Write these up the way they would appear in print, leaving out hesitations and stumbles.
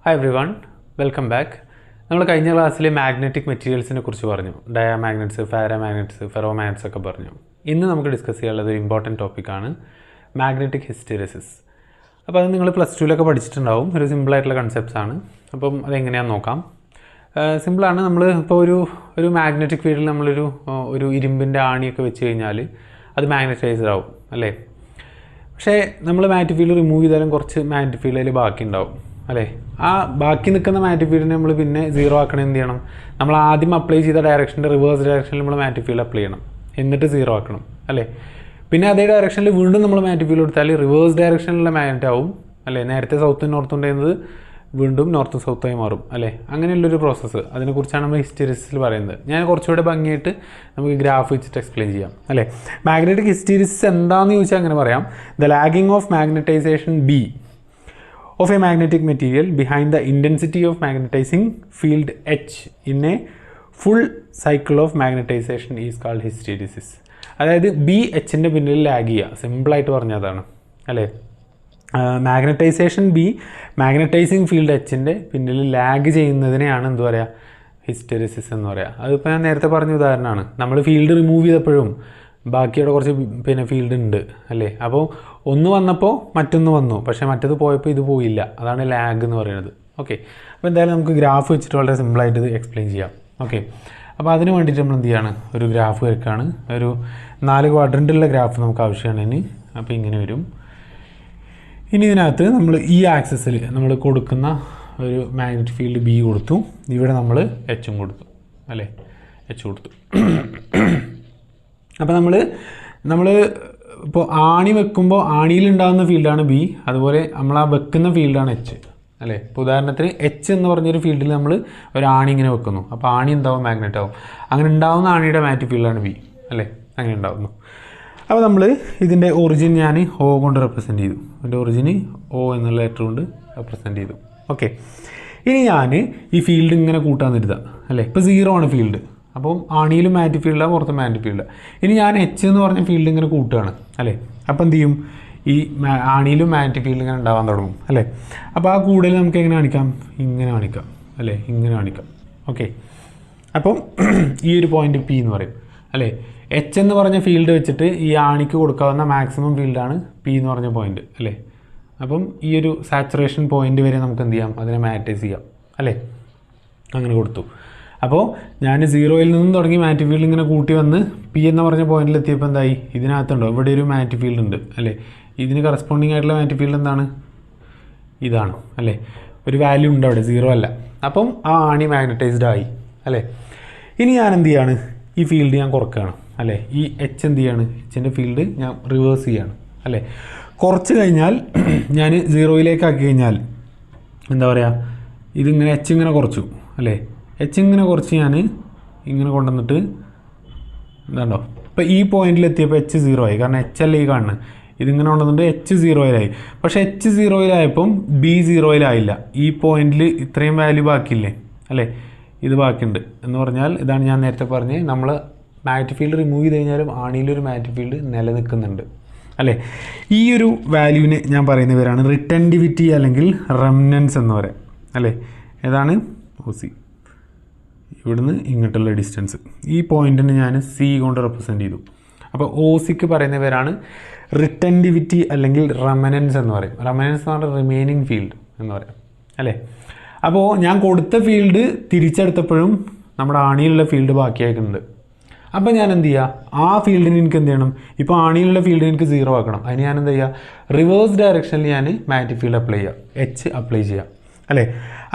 Hi everyone, welcome back. നമ്മൾ കഴിഞ്ഞ ക്ലാസ്സിൽ മാഗ്നറ്റിക് മെറ്റീരിയൽസിനെ കുറിച്ച് പറഞ്ഞു. ഡയാമാഗ്നറ്റ്സ്, പാരാമാഗ്നറ്റ്സ്, ഫെറോമാഗ്നറ്റ്സ് ഒക്കെ പറഞ്ഞു. ഇന്ന് നമുക്ക് ഡിസ്കസ് ചെയ്യാനുള്ളത് ഒരു ഇമ്പോർട്ടൻറ്റ് ടോപ്പിക്കാണ് മാഗ്നറ്റിക് ഹിസ്റ്റെറിസിസ്. അപ്പോൾ അത് നിങ്ങൾ പ്ലസ് ടുവിലൊക്കെ പഠിച്ചിട്ടുണ്ടാവും. ഒരു സിമ്പിളായിട്ടുള്ള കൺസെപ്റ്റ്സ് ആണ്. അപ്പം അതെങ്ങനെയാണെന്ന് നോക്കാം. സിമ്പിളാണ്. നമ്മൾ ഇപ്പോൾ ഒരു മാഗ്നറ്റിക് ഫീൽഡിൽ നമ്മളൊരു ഇരുമ്പിൻ്റെ ആണിയൊക്കെ വെച്ച് കഴിഞ്ഞാൽ അത് മാഗ്നറ്റൈസ്ഡ് ആവും അല്ലേ. പക്ഷേ നമ്മൾ മാഗ്നറ്റിക് ഫീൽഡ് റിമൂവ് ചെയ്താലും കുറച്ച് മാഗ്നറ്റിക് ഫീൽഡ് അതിൽ ബാക്കി ഉണ്ടാവും അല്ലേ. ആ ബാക്കി നിൽക്കുന്ന മാഗ്നറ്റിക് ഫീൽഡിനെ നമ്മൾ പിന്നെ സീറോ ആക്കണം. എന്ത് ചെയ്യണം? നമ്മൾ ആദ്യം അപ്ലൈ ചെയ്ത ഡയറക്ഷൻ്റെ റിവേഴ്സ് ഡയറക്ഷനിൽ നമ്മൾ മാഗ്നറ്റിക് ഫീൽഡ് അപ്ലൈ ചെയ്യണം, എന്നിട്ട് സീറോ ആക്കണം അല്ലേ. പിന്നെ അതേ ഡയറക്ഷനിൽ വീണ്ടും നമ്മൾ മാഗ്നറ്റിക് ഫീൽഡ് കൊടുത്താൽ റിവേഴ്സ് ഡയറക്ഷനിലുള്ള മാഗ്നറ്റ് ആവും അല്ലേ. നേരത്തെ സൗത്തും നോർത്തും ഉണ്ടായിരുന്നത് വീണ്ടും നോർത്തും സൗത്തായി മാറും അല്ലേ. അങ്ങനെയുള്ളൊരു പ്രോസസ്സ്, അതിനെക്കുറിച്ചാണ് നമ്മൾ ഹിസ്റ്റെറിസിസിൽ പറയുന്നത്. ഞാൻ കുറച്ചുകൂടെ ഭംഗിയായിട്ട് നമുക്ക് ഗ്രാഫ് വെച്ചിട്ട് എക്സ്പ്ലെയിൻ ചെയ്യാം അല്ലേ. മാഗ്നറ്റിക് ഹിസ്റ്റെറിസിസ് എന്താണെന്ന് ചോദിച്ചാൽ അങ്ങനെ പറയാം. The lagging of magnetisation B of a magnetic material behind the intensity of magnetizing field H in a full cycle of magnetization is called hysteresis. അതായത് ബി എച്ചിൻ്റെ പിന്നിൽ ലാഗ് ചെയ്യുക, സിമ്പിളായിട്ട് പറഞ്ഞതാണ് അല്ലേ. മാഗ്നറ്റൈസേഷൻ ബി മാഗ്നറ്റൈസിങ് ഫീൽഡ് എച്ചിൻ്റെ പിന്നിൽ lag ചെയ്യുന്നതിനെയാണ് എന്ത് പറയുക, ഹിസ്റ്റെറിസിസ് എന്ന് പറയുക. അതിപ്പോൾ ഞാൻ നേരത്തെ പറഞ്ഞ ഉദാഹരണമാണ്. നമ്മൾ ഫീൽഡ് റിമൂവ് ചെയ്തപ്പോഴും ബാക്കിയുടെ കുറച്ച് ഫീൽഡ് ഉണ്ട് അല്ലേ. അപ്പോൾ ഒന്ന് വന്നപ്പോൾ മറ്റൊന്ന് വന്നു, പക്ഷേ മറ്റത് പോയപ്പോൾ ഇത് പോയില്ല. അതാണ് ലാഗ് എന്ന് പറയുന്നത്. ഓക്കെ, അപ്പോൾ എന്തായാലും നമുക്ക് ഗ്രാഫ് വെച്ചിട്ട് വളരെ സിമ്പിളായിട്ട് ഇത് എക്സ്പ്ലെയിൻ ചെയ്യാം. ഓക്കെ, അപ്പോൾ അതിന് വേണ്ടിയിട്ട് നമ്മൾ എന്ത് ചെയ്യാണ്, ഒരു ഗ്രാഫ് വരയ്ക്കുകയാണ്. ഒരു 4 ക്വാഡ്രൻ്റുള്ള ഗ്രാഫ് നമുക്ക് ആവശ്യമാണ് ഇനി. അപ്പോൾ ഇങ്ങനെ വരും. ഇനി ഇതിനകത്ത് നമ്മൾ ഈ ആക്സിസിൽ നമ്മൾ കൊടുക്കുന്ന ഒരു മാഗ്നറ്റിക് ഫീൽഡ് ബി കൊടുത്തു, ഇവിടെ നമ്മൾ എച്ചും കൊടുത്തു അല്ലേ, എച്ച് കൊടുത്തു. അപ്പോൾ നമ്മൾ ഇപ്പോൾ ആണി വെക്കുമ്പോൾ ആണിയിലുണ്ടാകുന്ന ഫീൽഡാണ് ബി, അതുപോലെ നമ്മൾ ആ വെക്കുന്ന ഫീൽഡാണ് എച്ച് അല്ലേ. ഇപ്പോൾ ഉദാഹരണത്തിന് എച്ച് എന്ന് പറഞ്ഞൊരു ഫീൽഡിൽ നമ്മൾ ഒരു ആണി ഇങ്ങനെ വെക്കുന്നു, അപ്പോൾ ആണി എന്താവും, മാഗ്നറ്റ് ആവും. അങ്ങനെ ഉണ്ടാകുന്ന ആണിയുടെ മാഗ്നറ്റിക് ഫീൽഡാണ് ബി അല്ലേ, അങ്ങനെ ഉണ്ടാകുന്നു. അപ്പോൾ നമ്മൾ ഇതിൻ്റെ ഒറിജിൻ ഞാൻ ഒ കൊണ്ട് റെപ്രസെൻറ്റ് ചെയ്തു. ഇതിൻ്റെ ഒറിജിന് ഒ എന്നുള്ള ലെറ്റർ കൊണ്ട് റെപ്രസെൻറ്റ് ചെയ്തു. ഓക്കെ, ഇനി ഞാൻ ഈ ഫീൽഡ് ഇങ്ങനെ കൂട്ടാൻ നിർത്താം അല്ലേ. ഇപ്പോൾ 0 ആണ് ഫീൽഡ്, അപ്പം ആണിയിലും മാഗ്നറ്റിക് ഫീൽഡാണ്, പുറത്ത് മാഗ്നറ്റിക് ഫീൽഡ്. ഇനി ഞാൻ എച്ച് എന്ന് പറഞ്ഞ ഫീൽഡ് ഇങ്ങനെ കൂട്ടുകയാണ് അല്ലേ. അപ്പോൾ എന്ത് ചെയ്യും, ഈ ആണിയിലും മാഗ്നറ്റിക് ഫീൽഡ് ഇങ്ങനെ ഉണ്ടാകാൻ തുടങ്ങും അല്ലേ. അപ്പോൾ ആ കൂടുതൽ നമുക്ക് എങ്ങനെ കാണിക്കാം, ഇങ്ങനെ കാണിക്കാം അല്ലേ, ഇങ്ങനെ കാണിക്കാം. ഓക്കെ, അപ്പം ഈ ഒരു പോയിന്റ് പി എന്ന് പറയും അല്ലേ. എച്ച് എന്ന് പറഞ്ഞ ഫീൽഡ് വെച്ചിട്ട് ഈ ആണിക്ക് കൊടുക്കാവുന്ന മാക്സിമം ഫീൽഡാണ് പി എന്ന് പറഞ്ഞ പോയിന്റ് അല്ലേ. അപ്പം ഈ ഒരു സാച്ചുറേഷൻ പോയിന്റ് വരെ നമുക്ക് എന്ത് ചെയ്യാം, അതിനെ മാഗ്നറ്റൈസ് ചെയ്യാം അല്ലേ. അങ്ങനെ കൊടുത്തു. അപ്പോൾ ഞാൻ 0യിൽ നിന്നും തുടങ്ങി മാഗ്നറ്റിക് ഫീൽഡ് ഇങ്ങനെ കൂട്ടി വന്ന് പി എന്ന് പറഞ്ഞ പോയിന്റിൽ എത്തിയപ്പോൾ എന്തായി, ഇതിനകത്തുണ്ടോ ഇവിടെ ഒരു മാഗ്നറ്റിക് ഫീൽഡ് ഉണ്ട് അല്ലേ. ഇതിന് കറസ്പോണ്ടിങ് ആയിട്ടുള്ള മാഗ്നറ്റിക് ഫീൽഡ് എന്താണ്, ഇതാണ് അല്ലേ. ഒരു വാല്യൂ ഉണ്ട് അവിടെ, 0 അല്ല. അപ്പം ആ ആണി മാഗ്നറ്റൈസ്ഡ് ആയി അല്ലേ. ഇനി ഞാൻ എന്ത് ചെയ്യാണ്, ഈ ഫീൽഡ് ഞാൻ കുറക്കുകയാണ് അല്ലേ. ഈ എച്ച് എന്ത് ചെയ്യാണ്, എച്ചിൻ്റെ ഫീൽഡ് ഞാൻ റിവേഴ്സ് ചെയ്യാണ് അല്ലേ. കുറച്ച് കഴിഞ്ഞാൽ ഞാൻ 0യിലേക്ക് ആക്കി കഴിഞ്ഞാൽ എന്താ പറയുക, ഇതിങ്ങനെ എച്ച് ഇങ്ങനെ കുറച്ചു അല്ലേ. എച്ച് ഇങ്ങനെ കുറച്ച് ഞാൻ ഇങ്ങനെ കൊണ്ടുവന്നിട്ട് എന്താണ്ടോ, ഇപ്പോൾ ഈ പോയിന്റിലെത്തിയപ്പോൾ എച്ച് 0 ആയി, കാരണം എച്ച് അല്ലേ ഈ കാണുന്നത്. ഇതിങ്ങനെ കൊണ്ടുവന്നിട്ട് എച്ച് 0യിലായി. പക്ഷേ എച്ച് 0യിലായപ്പം ബി 0യിലായില്ല. ഈ പോയിന്റിൽ ഇത്രയും വാല്യൂ ബാക്കിയില്ലേ അല്ലേ, ഇത് ബാക്കിയുണ്ട്. എന്ന് പറഞ്ഞാൽ ഇതാണ് ഞാൻ നേരത്തെ പറഞ്ഞത്, നമ്മൾ മാഗ്നറ്റിക് ഫീൽഡ് റിമൂവ് ചെയ്ത് കഴിഞ്ഞാലും ആണിയിലൊരു മാഗ്നറ്റിക് ഫീൽഡ് നിലനിൽക്കുന്നുണ്ട് അല്ലേ. ഈ ഒരു വാല്യൂവിന് ഞാൻ പറയുന്ന പേരാണ് റിട്ടൻറ്റിവിറ്റി അല്ലെങ്കിൽ റെമനൻസ് എന്ന് പറയാം അല്ലേ. ഏതാണ്, OC. ഇവിടുന്ന് ഇങ്ങോട്ടുള്ള ഡിസ്റ്റൻസ്, ഈ പോയിന്റിന് ഞാൻ സി കൊണ്ട് റെപ്രസെൻറ്റ് ചെയ്തു. അപ്പോൾ OCക്ക് പറയുന്ന പേരാണ് റിട്ടൻറ്റിവിറ്റി അല്ലെങ്കിൽ റെമനൻസ് എന്ന് പറയും. റെമനൻസ് എന്ന് പറഞ്ഞാൽ റിമൈനിങ് ഫീൽഡ് എന്ന് പറയാം അല്ലേ. അപ്പോൾ ഞാൻ കൊടുത്ത ഫീൽഡ് തിരിച്ചെടുത്തപ്പോഴും നമ്മുടെ ആണിയിലുള്ള ഫീൽഡ് ബാക്കിയായിട്ടുണ്ട്. അപ്പോൾ ഞാൻ എന്ത് ചെയ്യുക, ആ ഫീൽഡിന് എനിക്ക് എന്ത് ചെയ്യണം, ഇപ്പോൾ ആണിയിലുള്ള ഫീൽഡിന് എനിക്ക് 0 ആക്കണം. അതിന് ഞാൻ എന്താ ചെയ്യുക, റിവേഴ്സ് ഡയറക്ഷനിൽ ഞാൻ മാഗ്നറ്റിക് ഫീൽഡ് അപ്ലൈ ചെയ്യുക, എച്ച് അപ്ലൈ ചെയ്യുക അല്ലേ.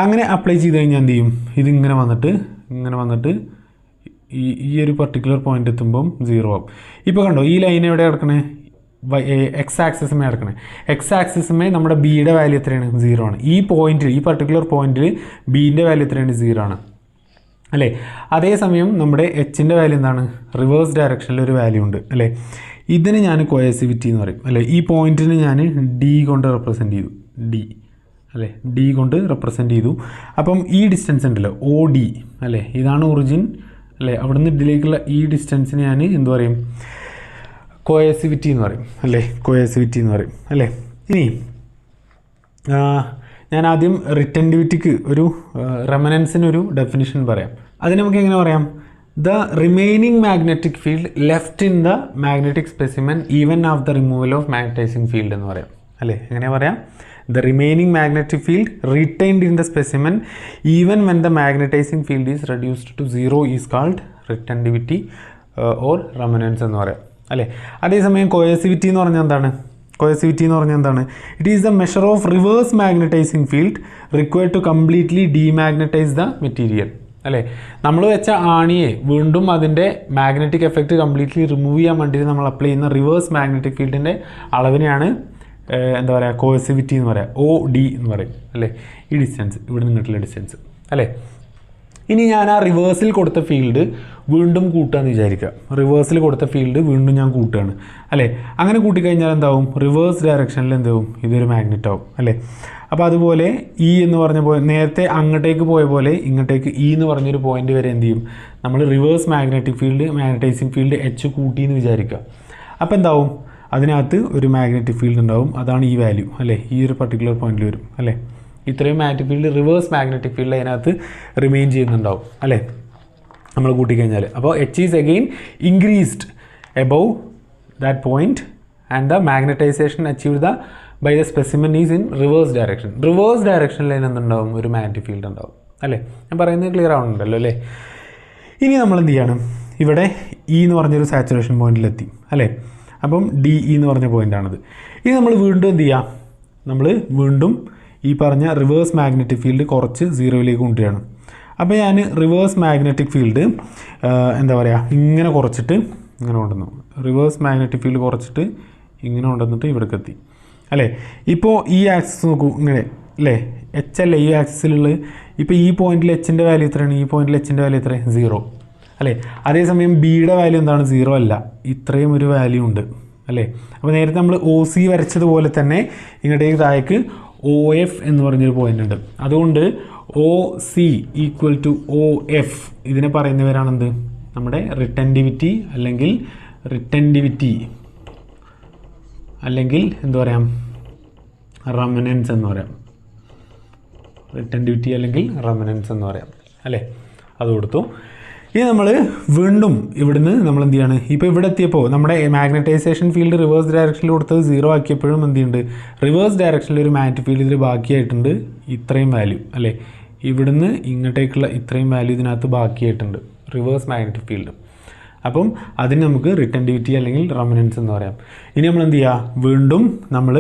അങ്ങനെ അപ്ലൈ ചെയ്ത് കഴിഞ്ഞാൽ എന്ത് ചെയ്യും, ഇതിങ്ങനെ വന്നിട്ട് ഈ ഒരു പർട്ടിക്കുലർ പോയിന്റ് എത്തുമ്പം 0 ആവും. ഇപ്പോൾ കണ്ടോ, ഈ ലൈൻ എവിടെ കിടക്കണേ, എക്സ് ആക്സിസുമേ കിടക്കണേ. എക്സ് ആക്സിസുമേ നമ്മുടെ ബിയുടെ വാല്യൂ എത്രയാണ്, 0 ആണ്. ഈ പോയിന്റിൽ, ഈ പർട്ടിക്കുലർ പോയിന്റിൽ ബീൻ്റെ വാല്യൂ എത്രയാണ്, 0 ആണ് അല്ലേ. അതേസമയം നമ്മുടെ എച്ചിൻ്റെ വാല്യൂ എന്താണ്, റിവേഴ്സ് ഡയറക്ഷനിൽ ഒരു വാല്യൂ ഉണ്ട് അല്ലേ. ഇതിന് ഞാൻ കോയസിവിറ്റി എന്ന് പറയും അല്ലേ. ഈ പോയിന്റിന് ഞാൻ ഡി കൊണ്ട് റെപ്രസെൻറ്റ് ചെയ്തു, ഡി അല്ലേ, ഡി കൊണ്ട് റെപ്രസെൻറ്റ് ചെയ്തു. അപ്പം ഈ ഡിസ്റ്റൻസ് ഉണ്ടല്ലോ, OD അല്ലേ, ഇതാണ് ഒറിജിൻ അല്ലേ. അവിടുന്ന് ഇതിലേക്കുള്ള ഈ ഡിസ്റ്റൻസിന് ഞാൻ എന്ത് പറയും, കോയസിവിറ്റി എന്ന് പറയും അല്ലേ, കോയസിവിറ്റി എന്ന് പറയും അല്ലേ. ഇനി ഞാൻ ആദ്യം റിറ്റൻറ്റിവിറ്റിക്ക് ഒരു റെമനൻസിനൊരു ഡെഫിനിഷൻ പറയാം. അതിന് നമുക്ക് എങ്ങനെ പറയാം? The remaining magnetic field left in the magnetic specimen even ആഫ് the removal of magnetising field എന്ന് പറയാം അല്ലേ? എങ്ങനെ പറയാം? The remaining magnetic field retained in the specimen even when the magnetising field is reduced to 0 is called retentivity or remanence എന്ന് പറയാം അല്ലേ? അതേസമയം കോയസിവിറ്റി എന്ന് പറഞ്ഞാൽ എന്താണ്? കോയസിവിറ്റി എന്ന് പറഞ്ഞാൽ എന്താണ്? It is the measure of reverse magnetizing field required to completely demagnetize the material അല്ലേ? നമ്മൾ വെച്ച ആണിയെ വീണ്ടും അതിൻ്റെ മാഗ്നറ്റിക് എഫക്റ്റ് കംപ്ലീറ്റ്ലി റിമൂവ് ചെയ്യാൻ വേണ്ടിയിട്ട് നമ്മൾ അപ്ലൈ ചെയ്യുന്ന റിവേഴ്സ് മാഗ്നറ്റിക് ഫീൽഡിൻ്റെ അളവിനെയാണ് എന്താ പറയുക, കോയസിവിറ്റി എന്ന് പറയാം, OD എന്ന് പറയും അല്ലേ? ഈ ഡിസ്റ്റൻസ്, ഇവിടെ നിന്നിട്ടുള്ള ഡിസ്റ്റൻസ് അല്ലേ? ഇനി ഞാൻ ആ റിവേഴ്സിൽ കൊടുത്ത ഫീൽഡ് വീണ്ടും കൂട്ടുകയെന്ന് വിചാരിക്കുക. റിവേഴ്സിൽ കൊടുത്ത ഫീൽഡ് വീണ്ടും ഞാൻ കൂട്ടുകയാണ് അല്ലേ? അങ്ങനെ കൂട്ടിക്കഴിഞ്ഞാൽ എന്താവും? റിവേഴ്സ് ഡയറക്ഷനിൽ എന്താവും? ഇതൊരു മാഗ്നറ്റ് ആവും അല്ലേ? അപ്പോൾ അതുപോലെ E എന്ന് പറഞ്ഞ നേരത്തെ അങ്ങോട്ടേക്ക് പോയ പോലെ ഇങ്ങോട്ടേക്ക് E എന്ന് പറഞ്ഞൊരു പോയിന്റ് വരെ എന്ത് ചെയ്യും? നമ്മൾ reverse magnetic field magnetizing field H കൂട്ടി എന്ന് വിചാരിക്കുക. അപ്പോൾ എന്താവും? അതിനകത്ത് ഒരു മാഗ്നറ്റിക് ഫീൽഡ് ഉണ്ടാവും. അതാണ് ഈ വാല്യൂ അല്ലേ? ഈ ഒരു പർട്ടിക്കുലർ പോയിന്റിൽ വരും അല്ലേ? ഇത്രയും magnetic field reverse magnetic field അതിനകത്ത് റിമെയിൻ ചെയ്യുന്നുണ്ടാവും അല്ലേ? നമ്മൾ കൂട്ടിക്കഴിഞ്ഞാൽ അപ്പോൾ H is again increased above that point and the magnetization achieved by the specimen is in reverse direction. Reverse ഡയറക്ഷനിൽ എന്തുണ്ടാവും? ഒരു മാഗ്നറ്റിക് ഫീൽഡ് ഉണ്ടാവും അല്ലേ? ഞാൻ പറയുന്നത് ക്ലിയർ ആവുന്നുണ്ടല്ലോ അല്ലേ? ഇനി നമ്മൾ എന്ത് ചെയ്യണം? ഇവിടെ E എന്ന് പറഞ്ഞൊരു സാച്ചുറേഷൻ പോയിന്റിലെത്തി അല്ലേ? അപ്പം DE എന്ന് പറഞ്ഞ പോയിൻ്റാണിത്. ഇനി നമ്മൾ വീണ്ടും എന്ത് ചെയ്യാം? നമ്മൾ വീണ്ടും ഈ പറഞ്ഞ റിവേഴ്സ് മാഗ്നറ്റിക് ഫീൽഡ് കുറച്ച് 0യിലേക്ക് കൊണ്ടുവരികയാണ്. അപ്പോൾ ഞാൻ റിവേഴ്സ് മാഗ്നറ്റിക് ഫീൽഡ് എന്താ പറയുക, ഇങ്ങനെ കുറച്ചിട്ട് ഇങ്ങനെ കൊണ്ടുവന്നു. റിവേഴ്സ് മാഗ്നറ്റിക് ഫീൽഡ് കുറച്ചിട്ട് ഇങ്ങനെ കൊണ്ടുവന്നിട്ട് ഇവിടേക്ക് എത്തി അല്ലേ? ഇപ്പോൾ ഈ ആക്സിസ് നോക്കൂ, ഇങ്ങനെ അല്ലേ? H അല്ലേ ഈ ആക്സിസിലുള്ള. ഇപ്പോൾ ഈ പോയിന്റിൽ Hൻ്റെ വാല്യൂ എത്രയാണ്? ഈ പോയിന്റിൽ Hൻ്റെ വാല്യൂ എത്രയാണ്? 0 അല്ലേ? അതേസമയം Bയുടെ വാല്യൂ എന്താണ്? 0 അല്ല, ഇത്രയും ഒരു വാല്യൂ ഉണ്ട് അല്ലേ? അപ്പോൾ നേരത്തെ നമ്മൾ OC വരച്ചതുപോലെ തന്നെ ഇങ്ങോട്ടേക്ക് താഴേക്ക് OF എന്ന് പറഞ്ഞൊരു പോയിന്റ് ഉണ്ട്. അതുകൊണ്ട് OC ഈക്വൽ ടു OF ഇതിനെ പറയുന്നവരാണെന്ത്? നമ്മുടെ റിറ്റൻറ്റിവിറ്റി അല്ലെങ്കിൽ എന്താ പറയാം, റെമനൻസ് എന്ന് പറയാം. റിറ്റൻറ്റിവിറ്റി അല്ലെങ്കിൽ റെമനൻസ് എന്ന് പറയാം അല്ലേ? അത് കൊടുത്തു. ഇനി നമ്മൾ വീണ്ടും ഇവിടുന്ന് നമ്മൾ എന്ത് ചെയ്യാണ്? ഇപ്പോൾ ഇവിടെ എത്തിയപ്പോൾ നമ്മുടെ മാഗ്നറ്റൈസേഷൻ ഫീൽഡ് റിവേഴ്സ് ഡയറക്ഷനിൽ കൊടുത്തത് 0 ആക്കിയപ്പോഴും എന്ത് ചെയ്യുന്നുണ്ട്? റിവേഴ്സ് ഡയറക്ഷനിൽ ഒരു മാഗ്നറ്റിക് ഫീൽഡ് ഇതിൽ ബാക്കിയായിട്ടുണ്ട്, ഇത്രയും വാല്യൂ അല്ലേ? ഇവിടുന്ന് ഇങ്ങോട്ടേക്കുള്ള ഇത്രയും വാല്യൂ ഇതിനകത്ത് ബാക്കിയായിട്ടുണ്ട്, റിവേഴ്സ് മാഗ്നറ്റിക് ഫീൽഡ്. അപ്പം അതിന് നമുക്ക് റിറ്റൻറ്റിവിറ്റി അല്ലെങ്കിൽ റെമനൻസ് എന്ന് പറയാം. ഇനി നമ്മൾ എന്ത് ചെയ്യുക? വീണ്ടും നമ്മൾ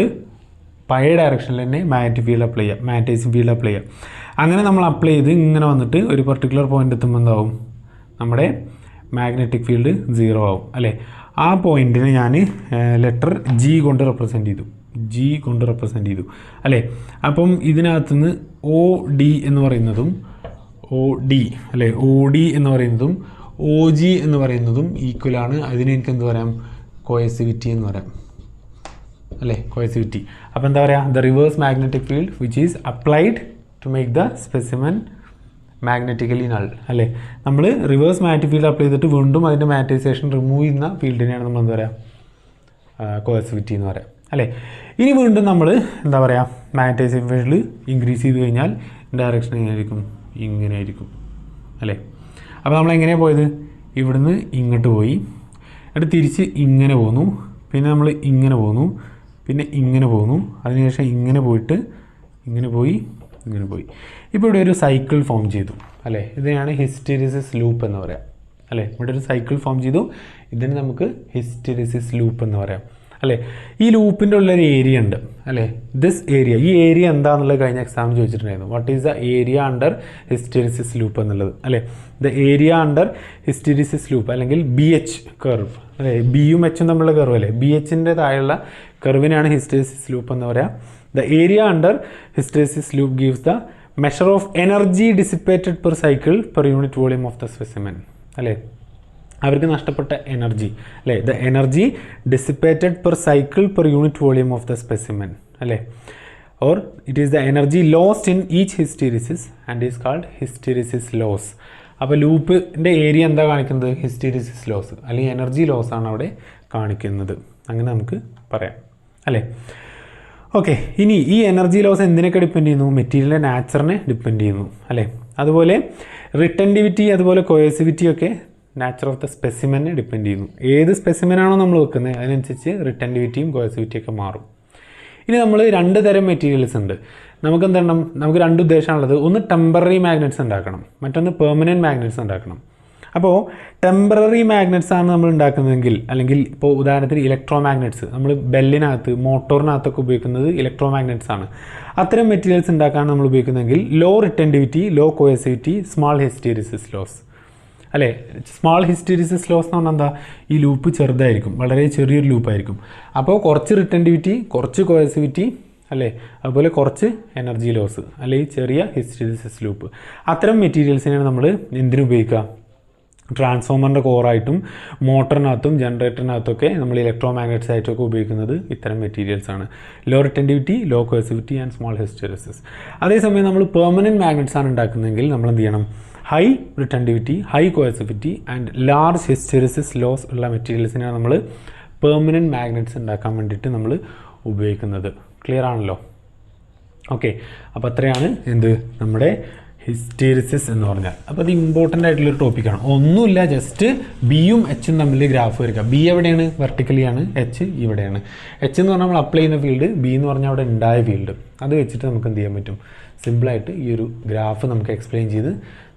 പഴയ ഡയറക്ഷനിൽ തന്നെ മാഗ്നറ്റിക് ഫീൽഡ് അപ്ലൈ ചെയ്യുക, മാഗ്നറ്റൈസിങ് ഫീൽഡ് അപ്ലൈ ചെയ്യുക. അങ്ങനെ നമ്മൾ അപ്ലൈ ചെയ്ത് ഇങ്ങനെ വന്നിട്ട് ഒരു പർട്ടിക്കുലർ പോയിന്റ് എത്തുമ്പോൾ എന്താവും? നമ്മുടെ മാഗ്നറ്റിക് ഫീൽഡ് 0 ആവും അല്ലേ? ആ പോയിന്റിനെ ഞാൻ ലെറ്റർ G കൊണ്ട് റെപ്രസെൻറ്റ് ചെയ്തു അല്ലേ? അപ്പം ഇതിനകത്തുനിന്ന് OD എന്ന് പറയുന്നതും OD അല്ലേ? OD എന്ന് പറയുന്നതും OG എന്ന് പറയുന്നതും ഈക്വലാണ്. അതിന് എനിക്ക് എന്ത് പറയാം? കോയസിവിറ്റി എന്ന് പറയാം അല്ലേ? കോയസിവിറ്റി. അപ്പോൾ എന്താ പറയുക? The reverse magnetic field which is applied to make the specimen magnetically null അല്ലേ? നമ്മൾ റിവേഴ്സ് മാഗ്നറ്റിക് ഫീൽഡ് അപ്ലൈ ചെയ്തിട്ട് വീണ്ടും അതിൻ്റെ മാഗ്നറ്റൈസേഷൻ റിമൂവ് ചെയ്യുന്ന ഫീൽഡിനെയാണ് നമ്മൾ എന്താ പറയുക? കോയസിവിറ്റി എന്ന് പറയാം അല്ലേ? ഇനി വീണ്ടും നമ്മൾ എന്താ പറയുക? മാഗ്നറ്റൈസിങ് ഫീൽഡ് ഇൻക്രീസ് ചെയ്ത് കഴിഞ്ഞാൽ ഡയറക്ഷൻ എങ്ങനെയായിരിക്കും? ഇങ്ങനെ ആയിരിക്കും അല്ലേ? അപ്പോൾ നമ്മൾ എങ്ങനെയാണ് പോയത്? ഇവിടുന്ന് ഇങ്ങോട്ട് പോയി, എന്നിട്ട് തിരിച്ച് ഇങ്ങനെ പോന്നു, പിന്നെ നമ്മൾ ഇങ്ങനെ പോന്നു, പിന്നെ ഇങ്ങനെ പോന്നു, അതിനുശേഷം ഇങ്ങനെ പോയിട്ട് ഇങ്ങനെ പോയി. ഇപ്പോൾ ഇവിടെ ഒരു സൈക്കിൾ ഫോം ചെയ്തു അല്ലേ? ഇതിനാണ് ഹിസ്റ്റെറിസിസ് ലൂപ്പ് എന്ന് പറയാം അല്ലേ? ഇവിടെ ഒരു സൈക്കിൾ ഫോം ചെയ്തു, ഇതിന് നമുക്ക് ഹിസ്റ്റെറിസിസ് ലൂപ്പ് എന്ന് പറയാം അല്ലേ? ഈ ലൂപ്പിൻ്റെ ഉള്ളൊരു ഏരിയ ഉണ്ട് അല്ലേ? ദിസ് ഏരിയ, ഈ ഏരിയ എന്താണെന്നുള്ളത് കഴിഞ്ഞ എക്സാം ചോദിച്ചിട്ടുണ്ടായിരുന്നു. What is the area under hysteresis loop എന്നുള്ളത് അല്ലേ? The area under hysteresis loop അല്ലെങ്കിൽ BH കർവ് അല്ലേ? ബിയും എച്ചും തമ്മിലുള്ള കർവ് അല്ലേ? BHൻ്റെ താഴെയുള്ള കർവിനാണ് ഹിസ്റ്റെറിസിസ് ലൂപ്പ് എന്ന് പറയാം. The area under hysteresis loop gives the measure of energy dissipated per cycle per unit volume of the specimen അല്ലേ? അവർക്ക് നഷ്ടപ്പെട്ട എനർജി അല്ലേ? The energy dissipated per cycle per unit volume of the specimen അല്ലേ? Or it is the energy lost in each hysteresis and is called hysteresis loss. അപ്പോൾ ലൂപ്പിൻ്റെ area എന്താ കാണിക്കുന്നത്? Hysteresis loss അല്ലെങ്കിൽ എനർജി ലോസ് ആണ് അവിടെ കാണിക്കുന്നത്. അങ്ങനെ നമുക്ക് പറയാം അല്ലേ? ഓക്കെ, ഇനി ഈ എനർജി ലോസ് എന്തിനൊക്കെ ഡിപ്പെൻഡ് ചെയ്യുന്നു? മെറ്റീരിയലിൻ്റെ നാച്ചറിനെ ഡിപ്പെൻഡ് ചെയ്യുന്നു അല്ലേ. അതുപോലെ റിട്ടൻറ്റിവിറ്റി അതുപോലെ കൊയേസിവിറ്റി ഒക്കെ നാച്ചർ ഓഫ് ദ സ്പെസിമെനെ ഡിപ്പെൻഡ് ചെയ്യുന്നു. ഏത് സ്പെസിമെനാണോ നമ്മൾ വെക്കുന്നത് അതിനനുസരിച്ച് റിട്ടൻറ്റിവിറ്റിയും കൊയേസിവിറ്റിയും ഒക്കെ മാറും. ഇനി നമ്മൾ 2 തരം മെറ്റീരിയൽസ് ഉണ്ട്. നമുക്ക് രണ്ട് ഉദ്ദേശമാണുള്ളത്. ഒന്ന് ടെമ്പററി മാഗ്നറ്റ്സ് ഉണ്ടാക്കണം, മറ്റൊന്ന് പെർമനൻറ്റ് മാഗ്നറ്റ്സ് ഉണ്ടാക്കണം. അപ്പോൾ ടെമ്പററി മാഗ്നറ്റ്സ് ആണ് നമ്മൾ ഉണ്ടാക്കുന്നതെങ്കിൽ, അല്ലെങ്കിൽ ഇപ്പോൾ ഉദാഹരണത്തിന് ഇലക്ട്രോ മാഗ്നറ്റ്സ് നമ്മൾ ബെല്ലിനകത്ത് മോട്ടോറിനകത്തൊക്കെ ഉപയോഗിക്കുന്നത് ഇലക്ട്രോ മാഗ്നറ്റ്സ് ആണ്. അത്തരം മെറ്റീരിയൽസ് ഉണ്ടാക്കാൻ നമ്മൾ ഉപയോഗിക്കുന്നതെങ്കിൽ low retentivity, low coercivity, small hysteresis loss അല്ലേ. സ്മാൾ ഹിസ്റ്റീരിസിസ് ലോസ് എന്ന് പറഞ്ഞാൽ എന്താ? ഈ ലൂപ്പ് ചെറുതായിരിക്കും, വളരെ ചെറിയൊരു ലൂപ്പായിരിക്കും. അപ്പോൾ കുറച്ച് റിട്ടൻറ്റിവിറ്റി, കുറച്ച് കൊയേസിവിറ്റി അല്ലേ, അതുപോലെ കുറച്ച് എനർജി ലോസ് അല്ലെങ്കിൽ ചെറിയ ഹിസ്റ്റീരിസിസ് ലൂപ്പ്. അത്തരം മെറ്റീരിയൽസിനെയാണ് നമ്മൾ എന്തിനുപയോഗിക്കുക? ട്രാൻസ്ഫോമറിൻ്റെ കോറായിട്ടും മോട്ടറിനകത്തും ജനറേറ്ററിനകത്തൊക്കെ നമ്മൾ ഇലക്ട്രോ മാഗ്നറ്റ്സ് ആയിട്ടൊക്കെ ഉപയോഗിക്കുന്നത് ഇത്തരം മെറ്റീരിയൽസാണ്. Low retentivity, low coercivity and small hysteresis. അതേസമയം നമ്മൾ പെർമനൻറ്റ് മാഗ്നറ്റ്സ് ആണ് ഉണ്ടാക്കുന്നതെങ്കിൽ നമ്മൾ എന്ത് ചെയ്യണം? High retentivity, high coercivity and large hysteresis loss ഉള്ള മെറ്റീരിയൽസിനാണ് നമ്മൾ പെർമനൻറ്റ് മാഗ്നറ്റ്സ് ഉണ്ടാക്കാൻ വേണ്ടിയിട്ട് നമ്മൾ ഉപയോഗിക്കുന്നത്. ക്ലിയർ ആണല്ലോ? ഓക്കെ, അപ്പോൾ അത്രയാണ് നമ്മുടെ ഹിസ്റ്റീരിസിസ് എന്ന് പറഞ്ഞാൽ. അപ്പോൾ അത് ഇമ്പോർട്ടൻ്റ് ആയിട്ടുള്ളൊരു ടോപ്പിക്കാണ്. ഒന്നുമില്ല, ജസ്റ്റ് ബിയും എച്ചും തമ്മിൽ ഗ്രാഫ് വരിക. ബി എവിടെയാണ്? വെർട്ടിക്കലിയാണ്. എച്ച് ഇവിടെയാണ്. എച്ച് എന്ന് പറഞ്ഞാൽ നമ്മൾ അപ്ലൈ ചെയ്യുന്ന ഫീൽഡ്, ബി എന്ന് പറഞ്ഞാൽ അവിടെ ഉണ്ടായ ഫീൽഡ്. അത് വെച്ചിട്ട് നമുക്ക് എന്ത് ചെയ്യാൻ പറ്റും? സിമ്പിളായിട്ട് ഈ ഒരു ഗ്രാഫ് നമുക്ക് എക്സ്പ്ലെയിൻ ചെയ്ത്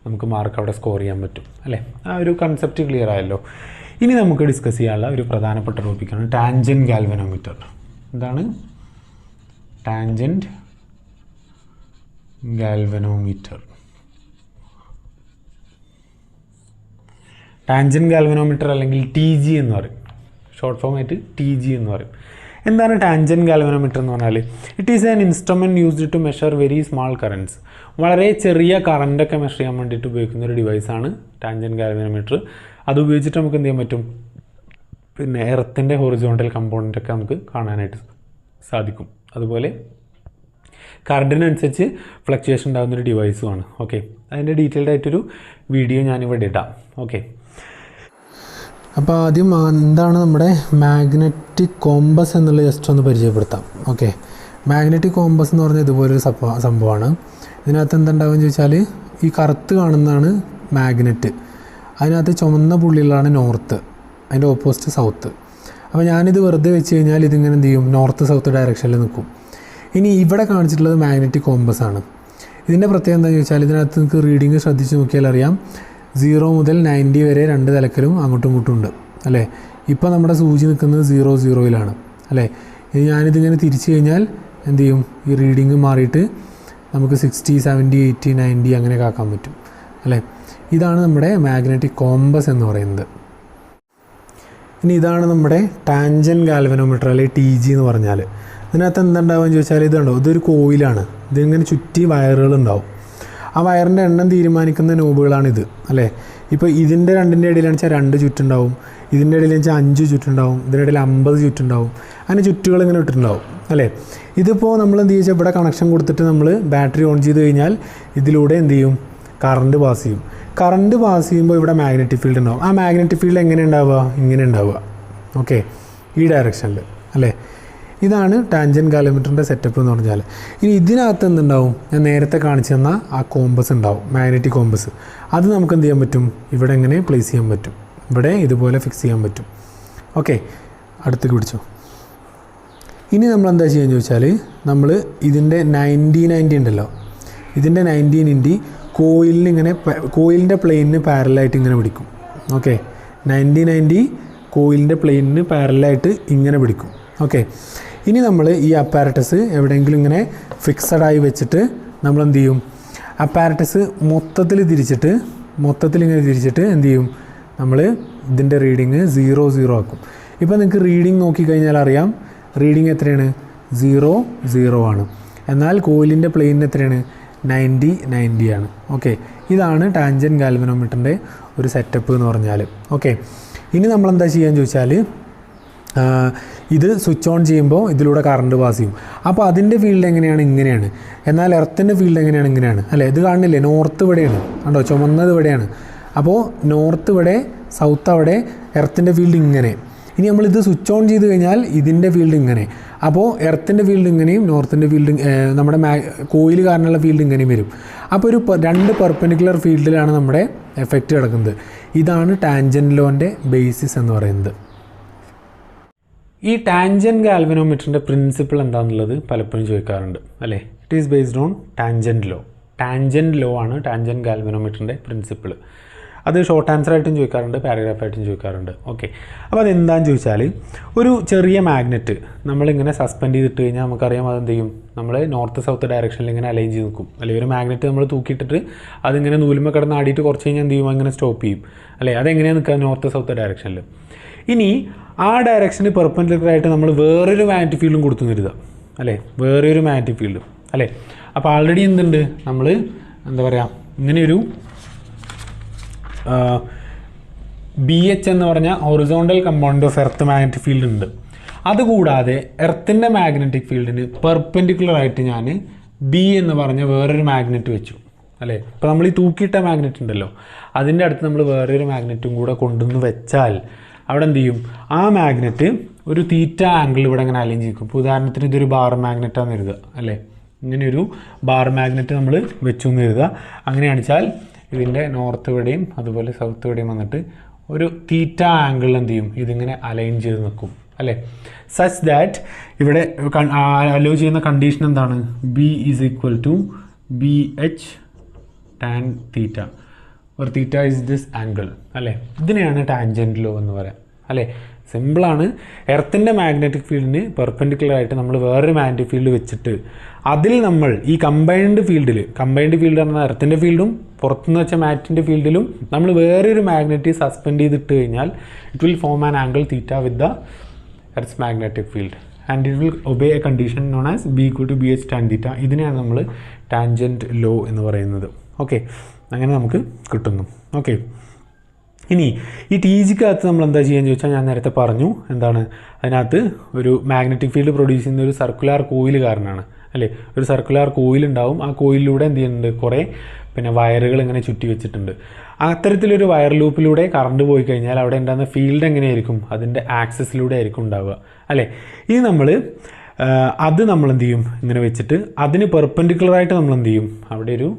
നമുക്ക് മാർക്ക് അവിടെ സ്കോർ ചെയ്യാൻ പറ്റും അല്ലേ. ആ ഒരു കൺസെപ്റ്റ് ക്ലിയർ ആയല്ലോ. ഇനി നമുക്ക് ഡിസ്കസ് ചെയ്യാനുള്ള ഒരു പ്രധാനപ്പെട്ട ടോപ്പിക്കാണ് ടാൻജൻറ്റ് ഗാൽവനോമീറ്റർ. എന്താണ് ടാൻജൻറ്റ് ഗാൽവനോമീറ്റർ? ടാൻജൻറ്റ് ഗാൽവനോമീറ്റർ അല്ലെങ്കിൽ TG എന്ന് പറയും, ഷോർട്ട് ഫോം ആയിട്ട് TG എന്ന് പറയും. എന്താണ് ടാൻജൻറ്റ് ഗാൽവനോമീറ്റർ എന്ന് പറഞ്ഞാൽ? It is an instrument used to measure very small currents. വളരെ ചെറിയ കറൻറ്റൊക്കെ മെഷർ ചെയ്യാൻ വേണ്ടിയിട്ട് ഉപയോഗിക്കുന്ന ഒരു ഡിവൈസാണ് ടാൻജൻറ്റ് ഗാൽവനോമീറ്റർ. അത് ഉപയോഗിച്ചിട്ട് നമുക്ക് എന്ത് ചെയ്യാൻ പറ്റും? പിന്നെ എർത്തിൻ്റെ ഹൊറിസോണ്ടൽ കമ്പോണൻ്റൊക്കെ നമുക്ക് കാണാനായിട്ട് സാധിക്കും. അതുപോലെ കറണ്ടിനനുസരിച്ച് ഫ്ലക്ച്വേഷൻ ഉണ്ടാകുന്നൊരു ഡിവൈസുമാണ്. ഓക്കെ, അതിൻ്റെ ഡീറ്റെയിൽഡ് ആയിട്ടൊരു വീഡിയോ ഞാനിവിടെ ഇടാം. ഓക്കെ, അപ്പോൾ ആദ്യം എന്താണ് നമ്മുടെ മാഗ്നറ്റിക് കോമ്പസ് എന്നുള്ളത് ജസ്റ്റ് ഒന്ന് പരിചയപ്പെടുത്താം. ഓക്കെ, മാഗ്നറ്റിക് കോമ്പസ് എന്ന് പറഞ്ഞാൽ ഇതുപോലൊരു സംഭവമാണ്. ഇതിനകത്ത് എന്തുണ്ടാവുമെന്ന് ചോദിച്ചാൽ ഈ കറുത്ത് കാണുന്നതാണ് മാഗ്നറ്റ്, അതിനകത്ത് ചുമന്ന പുള്ളികളാണ് നോർത്ത്, അതിൻ്റെ ഓപ്പോസിറ്റ് സൗത്ത്. അപ്പോൾ ഞാനിത് വെറുതെ വെച്ച് കഴിഞ്ഞാൽ ഇതിങ്ങനെ എന്ത് ചെയ്യും? നോർത്ത് സൗത്ത് ഡയറക്ഷനിൽ നിൽക്കും. ഇനി ഇവിടെ കാണിച്ചിട്ടുള്ളത് മാഗ്നറ്റിക് കോമ്പസ് ആണ്. ഇതിൻ്റെ പ്രത്യേകത എന്താണെന്ന് ചോദിച്ചാൽ ഇതിനകത്ത് നിങ്ങൾക്ക് റീഡിങ് ശ്രദ്ധിച്ച് നോക്കിയാൽ അറിയാം, 0 മുതൽ 90 വരെ 2 തലക്കലും അങ്ങോട്ടും ഇങ്ങോട്ടും ഉണ്ട് അല്ലേ. ഇപ്പോൾ നമ്മുടെ സൂചി നിൽക്കുന്നത് 0 അല്ലേ. ഇനി ഞാനിതിങ്ങനെ തിരിച്ചു കഴിഞ്ഞാൽ എന്ത് ചെയ്യും? ഈ റീഡിങ് മാറിയിട്ട് നമുക്ക് 60, 70, 80, 90 അങ്ങനെയൊക്കെ ആക്കാൻ പറ്റും അല്ലേ. ഇതാണ് നമ്മുടെ മാഗ്നറ്റിക് കോമ്പസ് എന്ന് പറയുന്നത്. ഇനി ഇതാണ് നമ്മുടെ ടാൻജൻറ്റ് ഗാൽവനോമീറ്റർ അല്ലെങ്കിൽ TG എന്ന് പറഞ്ഞാൽ. ഇതിനകത്ത് എന്തുണ്ടാവുമെന്ന് ചോദിച്ചാൽ ഇതുണ്ടോ, ഇതൊരു കോയിലാണ്. ഇതിങ്ങനെ ചുറ്റി വയറുകളുണ്ടാവും. ആ വയറിൻ്റെ എണ്ണം തീരുമാനിക്കുന്ന നോബുകളാണിത് അല്ലേ. ഇപ്പോൾ ഇതിൻ്റെ രണ്ടിൻ്റെ ഇടയിലാണെന്ന് വെച്ചാൽ 2 ചുറ്റുണ്ടാവും, ഇതിൻ്റെ ഇടയിൽ വെച്ചാൽ 5 ചുറ്റുണ്ടാവും, ഇതിൻ്റെ ഇടയിൽ 50 ചുറ്റുണ്ടാവും. അങ്ങനെ ചുറ്റുകൾ ഇങ്ങനെ ഇട്ടിട്ടുണ്ടാവും അല്ലേ. ഇതിപ്പോൾ നമ്മൾ എന്ത് ചെയ്യുക? ഇവിടെ കണക്ഷൻ കൊടുത്തിട്ട് നമ്മൾ ബാറ്ററി ഓൺ ചെയ്ത് കഴിഞ്ഞാൽ ഇതിലൂടെ എന്ത് ചെയ്യും? കറണ്ട് പാസ് ചെയ്യും. കറണ്ട് പാസ് ചെയ്യുമ്പോൾ ഇവിടെ മാഗ്നറ്റിക് ഫീൽഡ് ഉണ്ടാവും. ആ മാഗ്നറ്റിക് ഫീൽഡ് എങ്ങനെ ഉണ്ടാവുക? ഇങ്ങനെ ഉണ്ടാവുക. ഓക്കെ, ഈ ഡയറക്ഷനിൽ അല്ലേ. ഇതാണ് ടാൻജൻറ്റ് ഗാൽവനോമീറ്ററിൻ്റെ സെറ്റപ്പ് എന്ന് പറഞ്ഞാൽ. ഇനി ഇതിനകത്ത് എന്തുണ്ടാവും? ഞാൻ നേരത്തെ കാണിച്ചു തന്ന ആ കോമ്പസ് ഉണ്ടാവും, മാഗ്നറ്റിക് കോമ്പസ്. അത് നമുക്ക് എന്ത് ചെയ്യാൻ പറ്റും? ഇവിടെ എങ്ങനെ പ്ലേസ് ചെയ്യാൻ പറ്റും? ഇവിടെ ഇതുപോലെ ഫിക്സ് ചെയ്യാൻ പറ്റും. ഓക്കെ, അടുത്തേക്ക് പിടിച്ചോ. ഇനി നമ്മൾ എന്താ ചെയ്യുക ചോദിച്ചാൽ, നമ്മൾ ഇതിൻ്റെ 90 ഉണ്ടല്ലോ, ഇതിൻ്റെ 90 കോയിലിന് ഇങ്ങനെ കോയിലിൻ്റെ പ്ലെയിനിന് പാരലായിട്ട് ഇങ്ങനെ പിടിക്കും. ഓക്കെ, 90 കോയിലിൻ്റെ പ്ലെയിനിന് പാരലായിട്ട് ഇങ്ങനെ പിടിക്കും. ഓക്കെ, ഇനി നമ്മൾ ഈ അപ്പാരറ്റസ് എവിടെയെങ്കിലും ഇങ്ങനെ ഫിക്സഡായി വെച്ചിട്ട് നമ്മൾ എന്ത് ചെയ്യും? അപ്പാരറ്റസ് മൊത്തത്തിൽ ഇങ്ങനെ തിരിച്ചിട്ട് എന്ത് ചെയ്യും? നമ്മൾ ഇതിൻ്റെ റീഡിങ് 0 ആക്കും. ഇപ്പോൾ നിങ്ങൾക്ക് റീഡിങ് നോക്കിക്കഴിഞ്ഞാൽ അറിയാം, റീഡിങ് എത്രയാണ്? 0 ആണ്. എന്നാൽ കോയിലിൻ്റെ പ്ലെയിനിന് എത്രയാണ്? 90 ആണ്. ഓക്കെ, ഇതാണ് ടാൻജൻറ്റ് ഗാൽവനോമീറ്ററിൻ്റെ ഒരു സെറ്റപ്പ് എന്ന് പറഞ്ഞാൽ. ഓക്കെ, ഇനി നമ്മളെന്താ ചെയ്യാന്ന് ചോദിച്ചാൽ, ഇത് സ്വിച്ച് ഓൺ ചെയ്യുമ്പോൾ ഇതിലൂടെ കറണ്ട് പാസ് ചെയ്യും. അപ്പോൾ അതിൻ്റെ ഫീൽഡ് എങ്ങനെയാണ്? ഇങ്ങനെയാണ്. എന്നാൽ എർത്തിൻ്റെ ഫീൽഡ് എങ്ങനെയാണ്? ഇങ്ങനെയാണ് അല്ലേ. ഇത് കാണുന്നില്ലേ? നോർത്ത് ഇവിടെയാണ് കണ്ടോ, ചുമന്നത് ഇവിടെയാണ്. അപ്പോൾ നോർത്ത് ഇവിടെ, സൗത്ത് അവിടെ, എർത്തിൻ്റെ ഫീൽഡ് ഇങ്ങനെ. ഇനി നമ്മളിത് സ്വിച്ച് ഓൺ ചെയ്ത് കഴിഞ്ഞാൽ ഇതിൻ്റെ ഫീൽഡ് ഇങ്ങനെ, അപ്പോൾ എർത്തിൻ്റെ ഫീൽഡ് ഇങ്ങനെയും നോർത്തിൻ്റെ ഫീൽഡ് നമ്മുടെ കോയിൽ കാരണമുള്ള ഫീൽഡ് ഇങ്ങനെയും വരും. അപ്പോൾ ഒരു രണ്ട് പെർപെൻഡിക്കുലർ ഫീൽഡിലാണ് നമ്മുടെ എഫക്റ്റ് കിടക്കുന്നത്. ഇതാണ് ടാൻജൻറ്റ് ലോൻ്റെ ബേസിസ് എന്ന് പറയുന്നത്. ഈ ടാൻജൻറ്റ് ഗാൽവനോമീറ്ററിൻ്റെ പ്രിൻസിപ്പിൾ എന്താണെന്നുള്ളത് പലപ്പോഴും ചോദിക്കാറുണ്ട് അല്ലേ. It is based on tangent law. Tangent law ആണ് ടാൻജൻറ്റ് ഗാൽവനോമീറ്ററിൻ്റെ പ്രിൻസിപ്പിൾ. അത് ഷോർട്ട് ആൻസർ ആയിട്ടും ചോദിക്കാറുണ്ട്, പാരഗ്രാഫായിട്ടും ചോദിക്കാറുണ്ട്. ഓക്കെ, അപ്പോൾ അതെന്താണെന്ന് ചോദിച്ചാൽ ഒരു ചെറിയ മാഗ്നറ്റ് നമ്മളിങ്ങനെ സസ്പെൻഡ് ചെയ്തിട്ട് കഴിഞ്ഞാൽ നമുക്കറിയാം അതെന്ത് ചെയ്യും, നമ്മൾ നോർത്ത് സൗത്ത് ഡയറക്ഷനിൽ ഇങ്ങനെ അലൈൻ ചെയ്ത് നിൽക്കും. അല്ലെങ്കിൽ ഒരു മാഗ്നറ്റ് നമ്മൾ തൂക്കിയിട്ടിട്ട് അതിങ്ങനെ നൂലുമ്പോൾ കിടന്ന് ആടിയിട്ട് കുറച്ച് കഴിഞ്ഞാൽ എന്ത് ചെയ്യും, അങ്ങനെ സ്റ്റോപ്പ് ചെയ്യും അല്ലേ. അതെങ്ങനെയാണ് നിൽക്കുക, നോർത്ത് സൗത്ത് ഡയറക്ഷനിൽ. ഇനി ആ ഡയറക്ഷന് പെർപെൻഡിക്കുലറായിട്ട് നമ്മൾ വേറൊരു മാഗ്നറ്റിക് ഫീൽഡും കൊടുത്തു കരുതുക അല്ലേ, വേറൊരു മാഗ്നറ്റിക് ഫീൽഡും അല്ലേ. അപ്പോൾ ആൾറെഡി എന്തുണ്ട്, നമ്മൾ എന്താ പറയുക, ഇങ്ങനെയൊരു BH എന്ന് പറഞ്ഞാൽ horizontal component of earth magnetic field ഉണ്ട്. അതുകൂടാതെ എർത്തിൻ്റെ മാഗ്നറ്റിക് ഫീൽഡിന് പെർപെൻഡിക്കുലറായിട്ട് ഞാൻ B എന്ന് പറഞ്ഞ വേറൊരു മാഗ്നറ്റ് വെച്ചു അല്ലേ. ഇപ്പോൾ നമ്മൾ ഈ തൂക്കിയിട്ട മാഗ്നറ്റ് ഉണ്ടല്ലോ, അതിൻ്റെ അടുത്ത് നമ്മൾ വേറൊരു മാഗ്നറ്റും കൂടെ കൊണ്ടുവന്ന് വെച്ചാൽ അവിടെ എന്ത് ചെയ്യും, ആ മാഗ്നറ്റ് ഒരു തീറ്റ ആംഗിൾ ഇവിടെ ഇങ്ങനെ അലൈൻ ചെയ്യും. ഇപ്പോൾ ഉദാഹരണത്തിന് ഇതൊരു ബാർ മാഗ്നറ്റാണെന്ന് കരുതുക അല്ലേ. ഇങ്ങനെയൊരു ബാർ മാഗ്നറ്റ് നമ്മൾ വെച്ചു എന്ന് കരുതുക. അങ്ങനെയാണെച്ചാൽ ഇതിൻ്റെ നോർത്ത് ഇവിടെയും അതുപോലെ സൗത്ത് ഇവിടെയും വന്നിട്ട് ഒരു തീറ്റ ആംഗിൾ എന്ത് ചെയ്യും, ഇതിങ്ങനെ അലൈൻ ചെയ്ത് നിൽക്കും അല്ലേ. സച്ച് ദാറ്റ് ഇവിടെ അലോ ചെയ്യുന്ന കണ്ടീഷൻ എന്താണ്, B is equal to BH tan theta, ഒരു തീറ്റ ഇസ് ദിസ് ആംഗിൾ അല്ലേ. ഇതിനെയാണ് ടാൻജൻറ്റ് ലോ എന്ന് പറയാം അല്ലേ. സിമ്പിളാണ്. എർത്തിൻ്റെ മാഗ്നറ്റിക് ഫീൽഡിന് പെർപെൻഡിക്കുലറായിട്ട് നമ്മൾ വേറൊരു മാഗ്നറ്റിക് ഫീൽഡ് വെച്ചിട്ട് അതിൽ നമ്മൾ ഈ കമ്പൈൻഡ് ഫീൽഡ് പറഞ്ഞാൽ എർത്തിൻ്റെ ഫീൽഡും പുറത്തുനിന്ന് വെച്ച മാറ്റിൻ്റെ ഫീൽഡിലും നമ്മൾ വേറൊരു മാഗ്നറ്റ് സസ്പെൻഡ് ചെയ്തിട്ട് കഴിഞ്ഞാൽ it will form an angle theta with the earth's magnetic field and it will obey a condition known as B equal to BH tan theta. ഇതിനെയാണ് നമ്മൾ ടാൻജൻറ്റ് ലോ എന്ന് പറയുന്നത്. ഓക്കെ, അങ്ങനെ നമുക്ക് കിട്ടുന്നു. ഓക്കെ, ഇനി ഈ TGക്കകത്ത് നമ്മൾ എന്താ ചെയ്യാന്ന് ചോദിച്ചാൽ ഞാൻ നേരത്തെ പറഞ്ഞു എന്താണ്, അതിനകത്ത് ഒരു മാഗ്നറ്റിക് ഫീൽഡ് പ്രൊഡ്യൂസ് ചെയ്യുന്ന ഒരു സർക്കുലാർ കോയിൽ കാരണമാണ് അല്ലേ. ഒരു സർക്കുലാർ കോയിൽ ഉണ്ടാവും. ആ കോയിലിലൂടെ എന്ത് ചെയ്യുന്നുണ്ട്, കുറേ വയറുകൾ ഇങ്ങനെ ചുറ്റി വെച്ചിട്ടുണ്ട്. അത്തരത്തിലൊരു വയർ ലൂപ്പിലൂടെ കറണ്ട് പോയി കഴിഞ്ഞാൽ അവിടെ ഉണ്ടാകുന്ന ഫീൽഡ് എങ്ങനെയായിരിക്കും, അതിൻ്റെ ആക്സിസിലൂടെ ആയിരിക്കും ഉണ്ടാവുക അല്ലേ. ഇനി നമ്മൾ അത് നമ്മൾ എന്ത് ചെയ്യും, ഇങ്ങനെ വെച്ചിട്ട് അതിന് പെർപെൻഡിക്കുലറായിട്ട് നമ്മൾ എന്ത് ചെയ്യും, അവിടെ ഒരു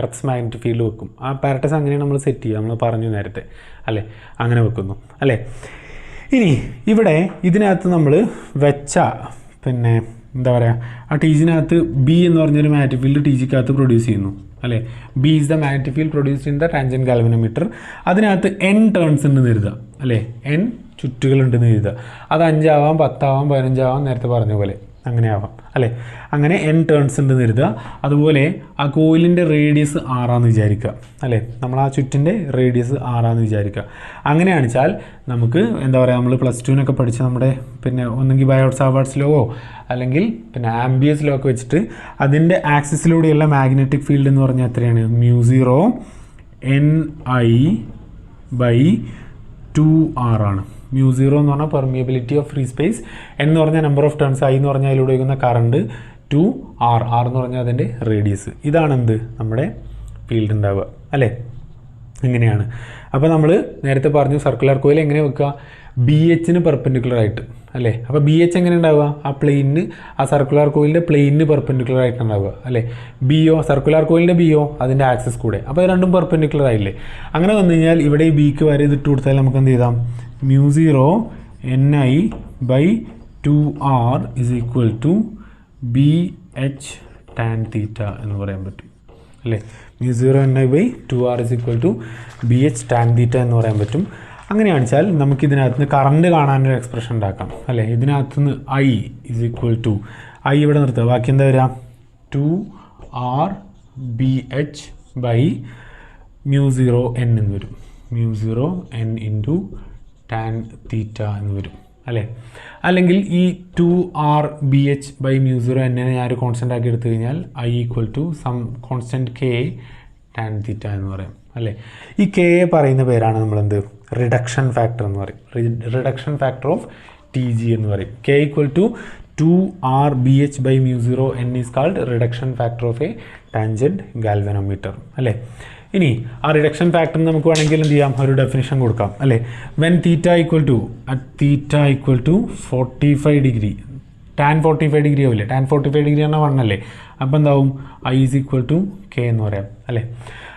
എർത്ത്സ് മാഗ്നറ്റിക് ഫീൽഡ് വെക്കും. ആ പാരറ്റസ് അങ്ങനെയാണ് നമ്മൾ സെറ്റ് ചെയ്യുക, നമ്മൾ പറഞ്ഞു നേരത്തെ അല്ലേ. അങ്ങനെ വെക്കുന്നു അല്ലേ. ഇനി ഇവിടെ ഇതിനകത്ത് നമ്മൾ വെച്ച എന്താ പറയുക, ആ TGനകത്ത് B എന്ന് പറഞ്ഞൊരു മാഗ്നറ്റിക് ഫീൽഡ് TGക്കകത്ത് പ്രൊഡ്യൂസ് ചെയ്യുന്നു അല്ലേ. B is the magnetic field produced in the tangent galvanometer. അതിനകത്ത് N ടേൺസ് ഉണ്ടെന്ന് എഴുതുക അല്ലേ. N ചുറ്റുകളുണ്ടെന്ന് എഴുതുക. അത് 5 ആവാം, 10 ആവാം, 15 ആവാം, നേരത്തെ പറഞ്ഞ പോലെ അങ്ങനെ ആവാം അല്ലേ. അങ്ങനെ N ടേൺസ് ഉണ്ടെന്ന് എഴുതുക. അതുപോലെ ആ കോയിലിൻ്റെ റേഡിയസ് 6 വിചാരിക്കുക അല്ലേ. നമ്മൾ ആ ചുറ്റിൻ്റെ റേഡിയസ് 6 വിചാരിക്കുക. അങ്ങനെയാണെച്ചാൽ നമുക്ക് എന്താ പറയുക, നമ്മൾ +2 പഠിച്ച നമ്മുടെ ഒന്നെങ്കിൽ ബയോട്ട് സാവാർട്ട്സ് ലോവോ അല്ലെങ്കിൽ ആംബിയസ് ലോ ഒക്കെ വെച്ചിട്ട് അതിൻ്റെ ആക്സിസിലൂടെയുള്ള മാഗ്നറ്റിക് ഫീൽഡ് എന്ന് പറഞ്ഞാൽ എത്രയാണ്, μ0 Ni/2r ആണ്. μ0 എന്ന് പറഞ്ഞാൽ പെർമിയബിലിറ്റി ഓഫ് ഫ്രീ സ്പേസ്, എന്ന് പറഞ്ഞാൽ നമ്പർ ഓഫ് ടേൺസ്, I എന്ന് പറഞ്ഞാൽ അതിലൂടെ ഒഴുകുന്ന കറണ്ട്, 2r, r എന്ന് പറഞ്ഞാൽ അതിൻ്റെ റേഡിയസ്. ഇതാണ് എന്ത്, നമ്മുടെ ഫീൽഡ് ഉണ്ടാവുക അല്ലേ. ഇങ്ങനെയാണ്. അപ്പോൾ നമ്മൾ നേരത്തെ പറഞ്ഞു സർക്കുലർ കോയിൽ എങ്ങനെ വെക്കുക, BHന് പെർപെൻഡിക്കുലറായിട്ട് അല്ലേ. അപ്പോൾ BH എങ്ങനെ ഉണ്ടാവുക, ആ പ്ലെയിനിന്, ആ സർക്കുലർ കോയിലിൻ്റെ പ്ലെയിനിന് പെർപെൻഡിക്കുലറായിട്ട് ഉണ്ടാവുക അല്ലേ. BO സർക്കുലർ കോയിലിൻ്റെ BO അതിൻ്റെ ആക്സിസ് കൂടെ, അപ്പോൾ അത് രണ്ടും പെർപെൻഡിക്കുലർ ആയില്ലേ. അങ്ങനെ വന്നു കഴിഞ്ഞാൽ ഇവിടെ ഈ Bക്ക് വരെ ഇതിട്ട് കൊടുത്താൽ നമുക്ക് എന്ത് ചെയ്താം, μ0 Ni/2r is equal to BH tan theta എന്ന് പറയാൻ പറ്റും അല്ലേ. μ0 Ni/2r is equal to BH tan theta എന്ന് പറയാൻ പറ്റും. അങ്ങനെയാണെച്ചാൽ നമുക്കിതിനകത്ത് നിന്ന് കറണ്ട് കാണാനൊരു എക്സ്പ്രഷൻ ഉണ്ടാക്കാം അല്ലേ. ഇതിനകത്ത് നിന്ന് I is equal to I ഇവിടെ നിർത്തുക, ബാക്കി എന്താ വരിക, 2r BH ബൈ μ0 N എന്ന് വരും. μ0 N ഇൻറ്റു ടാൻ തീറ്റ എന്ന് വരും അല്ലേ. അല്ലെങ്കിൽ ഈ 2r BH ബൈ μ0 N ഞാൻ ഒരു കോൺസ്റ്റൻ്റ് ആക്കി എടുത്തു കഴിഞ്ഞാൽ I equal to some constant K tan theta എന്ന് പറയും അല്ലേ. ഈ K പറയുന്ന പേരാണ് നമ്മളെന്ത്, റിഡക്ഷൻ ഫാക്ടർ എന്ന് പറയും. റിഡക്ഷൻ ഫാക്ടർ ഓഫ് TG എന്ന് പറയും. K equal to 2r BH by μ0 N is called reduction factor of a tangent galvanometer അല്ലേ. ഇനി ആ റിഡക്ഷൻ ഫാക്ടറിന് നമുക്ക് വേണമെങ്കിൽ എന്ത് ചെയ്യാം, ഒരു ഡെഫിനിഷൻ കൊടുക്കാം അല്ലേ. When theta equal to 45 degree, tan 45 degree ആവില്ലേ, tan 45 ഡിഗ്രി പറഞ്ഞാൽ 1 അല്ലേ, അപ്പോൾ എന്താവും I is equal to K എന്ന് പറയാം അല്ലേ.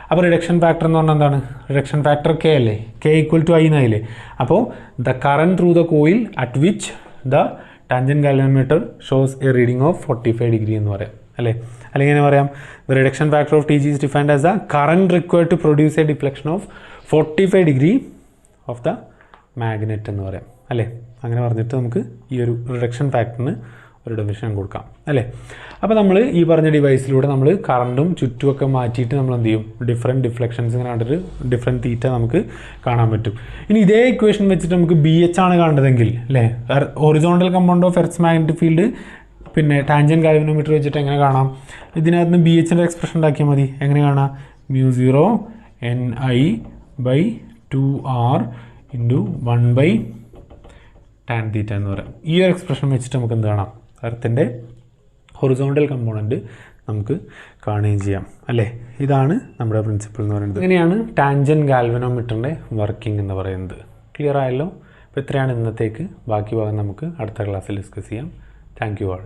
അപ്പോൾ റിഡക്ഷൻ ഫാക്ടർ എന്ന് പറഞ്ഞാൽ എന്താണ്, റിഡക്ഷൻ ഫാക്ടർ K അല്ലേ, K equal to I എന്നായില്ലേ. അപ്പോൾ the current through the coil at which the tangent galvanometer shows A reading of 45 degree എന്ന് പറയാം അല്ലേ. അല്ലെങ്കിൽ എങ്ങനെ പറയാം, the reduction factor of TG is defined as the current required to produce a deflection of 45 degree of the magnet എന്ന് പറയാം അല്ലേ. അങ്ങനെ പറഞ്ഞിട്ട് നമുക്ക് ഈ ഒരു റിഡക്ഷൻ ഫാക്ടറിന് ഒരു ഡെഫിനിഷൻ കൊടുക്കാം അല്ലേ. അപ്പോൾ നമ്മൾ ഈ പറഞ്ഞ ഡിവൈസിലൂടെ നമ്മൾ കറണ്ടും ചുറ്റുമൊക്കെ മാറ്റിയിട്ട് നമ്മൾ എന്ത് ചെയ്യും, ഡിഫറെൻറ്റ് ഡിഫ്ലക്ഷൻസ് ഇങ്ങനെ കണ്ടിട്ട് ഡിഫറെൻറ്റ് തീറ്റ നമുക്ക് കാണാൻ പറ്റും. ഇനി ഇതേ ഇക്വേഷൻ വെച്ചിട്ട് നമുക്ക് BH ആണ് കാണേണ്ടതെങ്കിൽ അല്ലേ, horizontal compound of earth magnetic field പിന്നെ ടാൻജൻറ്റ് ഗാൽവനോമീറ്റർ വെച്ചിട്ട് എങ്ങനെ കാണാം, ഇതിനകത്ത് നിന്ന് BHൻ്റെ എക്സ്പ്രഷൻ ഉണ്ടാക്കിയാൽ മതി. എങ്ങനെ കാണാം, μ0 Ni/2R × 1/tan θ എന്ന് പറയാം. ഈ ഒരു എക്സ്പ്രഷൻ വെച്ചിട്ട് നമുക്ക് എന്ത് കാണാം, എർത്തിൻ്റെ ഹൊറിസോണ്ടൽ കമ്പോണൻറ്റ് നമുക്ക് കാണുകയും ചെയ്യാം അല്ലേ. ഇതാണ് നമ്മുടെ പ്രിൻസിപ്പിൾ എന്ന് പറയുന്നത്. ഇങ്ങനെയാണ് ടാൻജൻറ്റ് ഗാൽവനോമീറ്ററിൻ്റെ വർക്കിംഗ് എന്ന് പറയുന്നത്. ക്ലിയർ ആയല്ലോ. അപ്പോൾ ഇത്രയാണ് ഇന്നത്തേക്ക്. ബാക്കി ഭാഗം നമുക്ക് അടുത്ത ക്ലാസ്സിൽ ഡിസ്കസ് ചെയ്യാം. Thank you all.